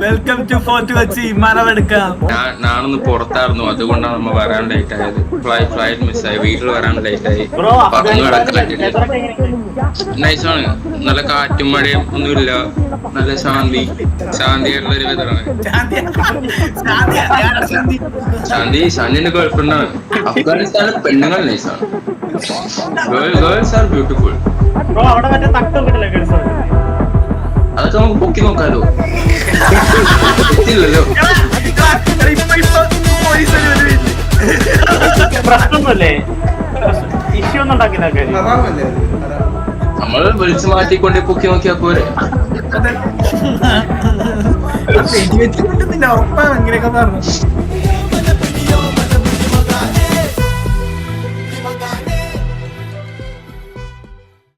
Welcome to Fort Kochi. മറവെടുക്കാം. ഞാനൊന്ന് പുറത്തായിരുന്നു, അതുകൊണ്ടാണ് നമ്മ വരാൻ ലേറ്റ് ആയത്. ഫ്ലൈറ്റ് മിസ്സായി, വീട്ടിൽ വരാൻ ലേറ്റ് ആയി. പറഞ്ഞു കിടക്കാൻ പറ്റില്ല. നൈസാണ്, നല്ല കാറ്റും മഴയും ഒന്നുമില്ല, നല്ല ശാന്തിയായിട്ടുള്ള ഒരു വെതറാണ്. ശാന്തിന്റെ ഗേൾഫ്രണ്ടാണ്. അഫ്ഗാനിസ്ഥാനിൽ പെണ്ണുങ്ങൾ നൈസാണ്. Girls are beautiful. അതൊക്കെ നമുക്ക് പൊക്കി നോക്കാലോ. ഇല്ലല്ലോ, പ്രശ്നമൊന്നുമല്ലേ, ഇഷ്യൂ ഒന്നും ഉണ്ടാക്കില്ല. നമ്മൾ വിളിച്ചു മാറ്റിക്കൊണ്ട് പൊക്കി നോക്കിയാ പോരെ. ഉറപ്പാണ് അങ്ങനെയൊക്കെ പറഞ്ഞു.